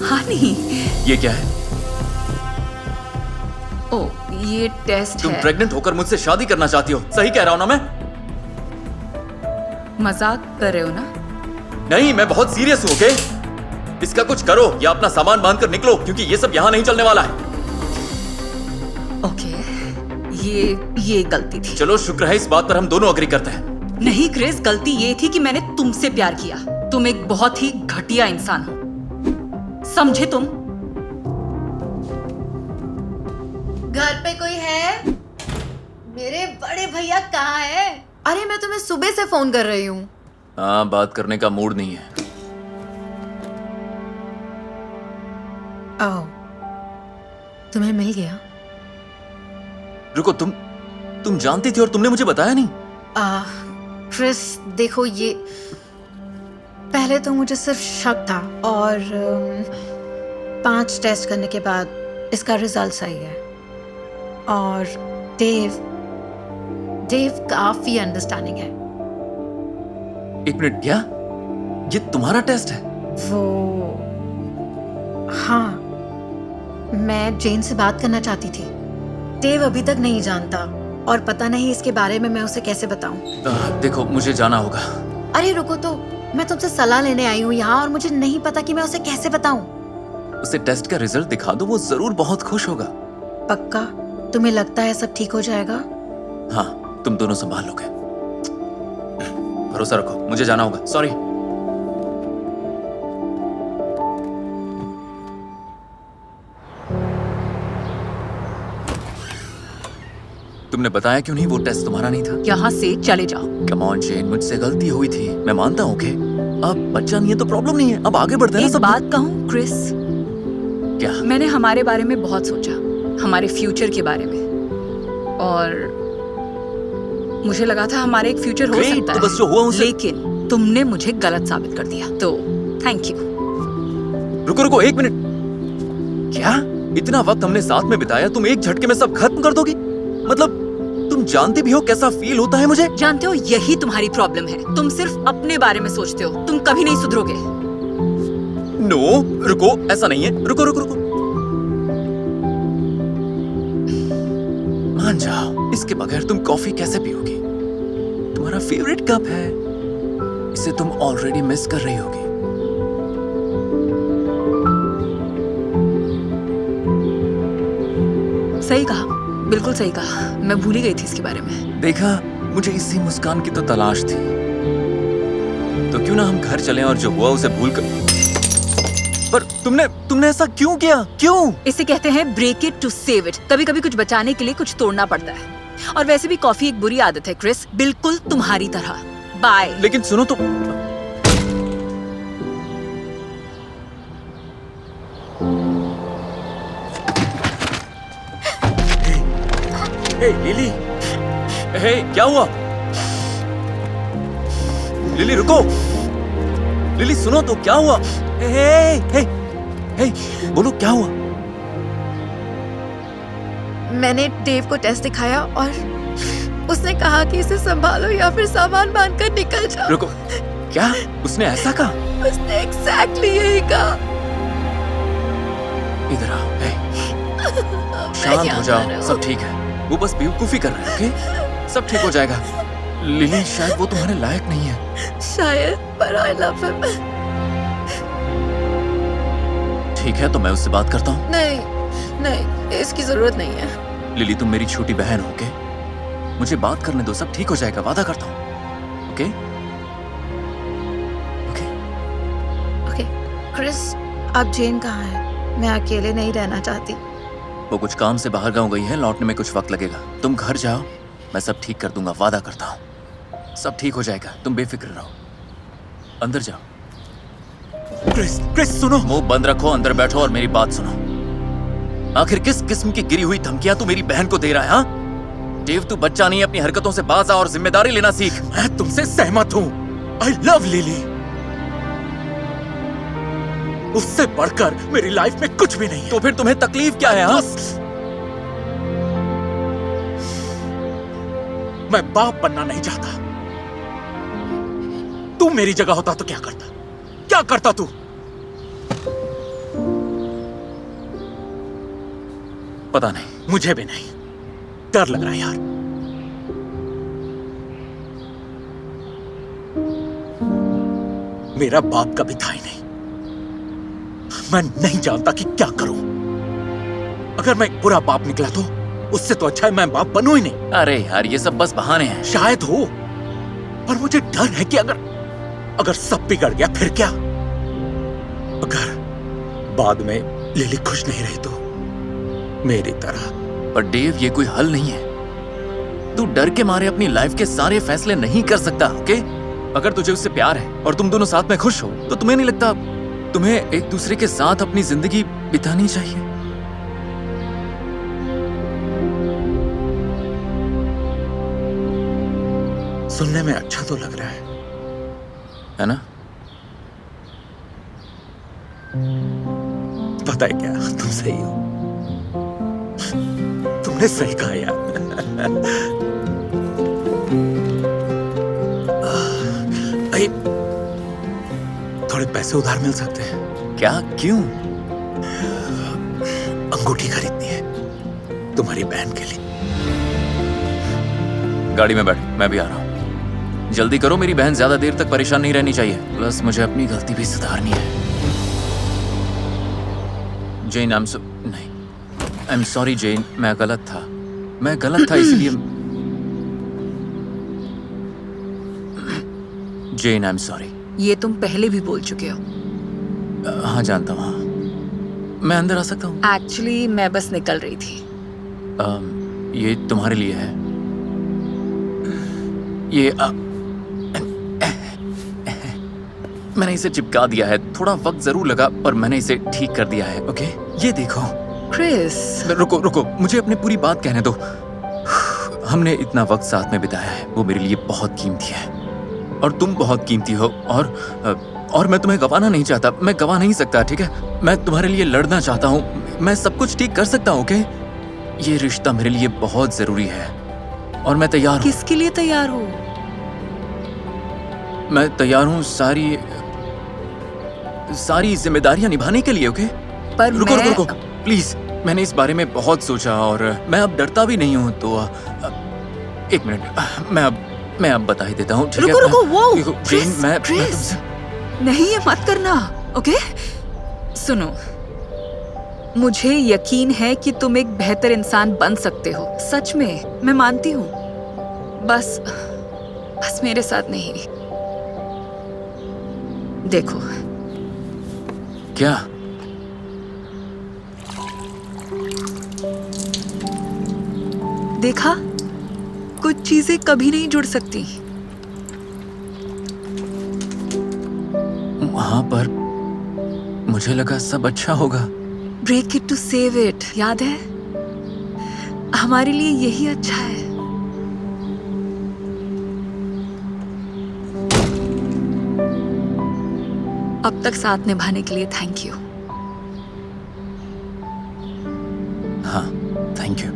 हानी, ये क्या है? ओ ये टेस्ट तुम है। प्रेग्नेंट होकर मुझसे शादी करना चाहती हो, सही कह रहा हूं ना मैं? मजाक कर रहे हो ना? नहीं, मैं बहुत सीरियस हूं, ओके? इसका कुछ करो या अपना सामान बांध कर निकलो, क्योंकि ये सब यहाँ नहीं चलने वाला है। ओके, ये गलती थी। चलो, शुक्र है इस बात पर हम दोनों अग्री करते हैं। नहीं क्रिस, गलती ये थी कि मैंने तुमसे प्यार किया। तुम एक बहुत ही घटिया इंसान हो, समझे तुम? घर पे कोई है? मेरे बड़े भैया कहाँ है? अरे मैं तुम्हें सुबह से फोन कर रही हूँ। हाँ, बात करने का मूड नहीं है। आओ, तुम्हें मिल गया? रुको, तुम जानती थी और तुमने मुझे बताया नहीं? क्रिस देखो, ये पहले तो मुझे सिर्फ शक था और 5 टेस्ट करने के बाद इसका रिजल्ट सही है। और देव काफी अंडरस्टैंडिंग है। एक मिनट, क्या ये तुम्हारा टेस्ट है? वो हाँ, मैं जेन से बात करना चाहती थी। देव अभी तक नहीं जानता और पता नहीं इसके बारे में मैं उसे कैसे बताऊं। देखो, मुझे जाना होगा। अरे रुको तो, मैं तुमसे सलाह लेने आई हूँ यहाँ और मुझे नहीं पता कि मैं उसे कैसे बताऊं। उसे टेस्ट का रिजल्ट दिखा दो, वो जरूर बहुत खुश होगा। पक्का? तुम्हें लगता है सब ठीक हो जाएगा? हाँ, तुम दोनों संभाल लोगे। भरोसा रखो, मुझे जाना होगा। सॉरी। तुमने बताया क्यों नहीं? वो टेस्ट तुम्हारा नहीं था। यहाँ से चले जाओ। कम ऑन जेन, मुझसे गलती हुई थी, मैं मानता हूँ। ओके, अब बच्चा नहीं है तो प्रॉब्लम नहीं है, अब आगे बढ़ते हैं ना एक सब। बात कहूँ क्रिस, क्या? मैंने हमारे बारे में बहुत सोचा, हमारे फ्यूचर के बारे में, और मुझे लगा था हमारे एक फ्यूचर हो Great, सकता तो है। बस जो हुआ उसे... लेकिन तुमने मुझे गलत साबित कर दिया, तो थैंक यू। रुको, 1 मिनट। क्या? इतना वक्त हमने साथ में बिताया, तुम एक झटके में सब खत्म कर दोगी? मतलब तुम जानती भी हो कैसा फील होता है मुझे? जानते हो, यही तुम्हारी प्रॉब्लम है। तुम सिर्फ अपने बारे में सोचते हो, तुम कभी नहीं सुधरोगे। नो, रुको, ऐसा नहीं है। रुको। मान जाओ, इसके बगैर तुम कॉफी कैसे पियोगी? तुम्हारा फेवरेट कप है, इसे तुम ऑलरेडी मिस कर रही होगी। सही कहा, बिल्कुल सही कहा। मैं भूल ही गई थी इसके बारे में। देखा, मुझे इसी मुस्कान की तो तलाश थी। तो क्यों ना हम घर चलें और जो हुआ उसे भूल कर। पर तुमने ऐसा क्यों किया? क्यों? इसे कहते हैं break it to save it. कभी कभी कुछ बचाने के लिए कुछ तोड़ना पड़ता है। और वैसे भी कॉफी एक बुरी आदत है क्रिस, बिल्कुल तुम्हारी तरह। बाय। लेकिन सुनो तो। हे लिली, हे क्या हुआ? लिली रुको। लिली सुनो तो, क्या हुआ? हे बोलो, क्या हुआ? मैंने देव को टेस्ट दिखाया और उसने कहा कि इसे संभालो या फिर सामान बांधकर निकल जाओ। रुको, क्या उसने ऐसा कहा? उसने एग्जैक्टली यही कहा। इधर आओ। शांत हो जाओ, सब ठीक है। वो बस बेवकूफी कर रहा है, ओके? सब ठीक हो जाएगा। लिली, शायद वो तुम्हारे लायक नहीं है। शायद, पर आई लव हिम। ठीक है, तो मैं उससे बात करता हूँ। नहीं, इसकी जरूरत नहीं है। लिली, तुम मेरी छोटी बहन हो, ओके? मुझे बात करने दो, सब ठीक हो जाएगा, वादा करता हूँ। ओके? ओके, क्रिस, अब जेन कहाँ है? मैं अकेले नहीं रहना चाहती। वो कुछ काम से बाहर गाँव गई है, लौटने में कुछ वक्त लगेगा। तुम घर जाओ, मैं सब ठीक कर दूंगा, वादा करता हूँ। सब ठीक हो जाएगा, तुम बेफिक्र रहो। अंदर जाओ। क्रिस सुनो। मुंह बंद रखो, अंदर बैठो और मेरी बात सुनो। आखिर किस किस्म की गिरी हुई धमकियां तू मेरी बहन को दे रहा है? हाँ देव, तू बच्चा नहीं, अपनी हरकतों से बाज आ और जिम्मेदारी लेना सीख। मैं तुमसे सहमत हूँ। I love lily. उससे बढ़कर मेरी लाइफ में कुछ भी नहीं है। तो फिर तुम्हें तकलीफ क्या है? हाँ? मैं बाप बनना नहीं चाहता। तू मेरी जगह होता तो क्या करता? क्या करता तू? पता नहीं। मुझे भी नहीं, डर लग रहा है यार। मेरा बाप कभी था ही नहीं। मैं नहीं जानता कि क्या करूं। अगर मैं एक बुरा बाप निकला तो उससे तो अच्छा है मैं बाप बनूं ही नहीं। अरे यार, ये सब बस बहाने हैं। शायद हो, पर मुझे डर है कि अगर सब बिगड़ गया फिर क्या? अगर बाद में लिली खुश नहीं रही तो मेरी तरह। पर डेव, ये कोई हल नहीं है। तू डर के मारे अपनी लाइफ के सारे फैसले नहीं कर सकता, ओके? अगर तुझे उससे प्यार है और तुम दोनों साथ में खुश हो तो तुम्हें नहीं लगता तुम्हें एक दूसरे के साथ अपनी जिंदगी बितानी चाहिए? सुनने में अच्छा तो लग रहा है ना? पता है क्या, तुम सही हो। तुमने सही कहा यार। भाई, थोड़े पैसे उधार मिल सकते हैं? क्या? क्यों? अंगूठी खरीदनी है तुम्हारी बहन के लिए। गाड़ी में बैठ, मैं भी आ रहा हूँ। जल्दी करो, मेरी बहन ज्यादा देर तक परेशान नहीं रहनी चाहिए। प्लस मुझे अपनी गलती भी सुधारनी है। जेन, नहीं, आई एम सॉरी जेन, मैं गलत था इसलिए। जेन, आई एम सॉरी। ये तुम पहले भी बोल चुके हो। हाँ, जानता हूँ। हाँ, मैं अंदर आ सकता हूँ? एक्चुअली मैं बस निकल रही थी। ये तुम्हारे लिए है। ये मैंने इसे चिपका दिया है। थोड़ा वक्त जरूर लगा, पर मैंने इसे ठीक कर दिया है, ओके? ये देखो। क्रिस, रुको, मुझे अपनी पूरी बात कहने दो। हमने इतना वक्त साथ में बिताया है, वो मेरे लिए बहुत कीमती है। और तुम बहुत कीमती हो, और मैं तुम्हें गंवाना नहीं चाहता। मैं गंवा नहीं सकता, ठीक है? मैं तुम्हारे लिए लड़ना चाहता हूँ। मैं सब कुछ ठीक कर सकता हूँ, ओके? ये रिश्ता मेरे लिए बहुत जरूरी है और मैं तैयार हूँ। किसके लिए तैयार हो? मैं तैयार हूँ सारी जिम्मेदारियां निभाने के लिए, ओके? पर रुको, प्लीज। मैंने इस बारे में बहुत सोचा और मैं अब डरता भी नहीं हूँ। तो एक मिनट, मैं अब बता ही देता हूँ, ठीक है? रुको, वो जेन, क्रिस, मैं क्रिस, तुमसे नहीं, ये मत करना, ओके? सुनो, मुझे यकीन है कि तुम एक बेहतर इंसान बन सकते हो। सच में, मैं मानती हूँ। बस मेरे साथ नहीं। देखो, क्या? देखा? कुछ चीजें कभी नहीं जुड़ सकती। हाँ, पर मुझे लगा सब अच्छा होगा। Break it to save it, याद है? हमारे लिए यही अच्छा है। अब तक साथ निभाने के लिए थैंक यू। हाँ, थैंक यू।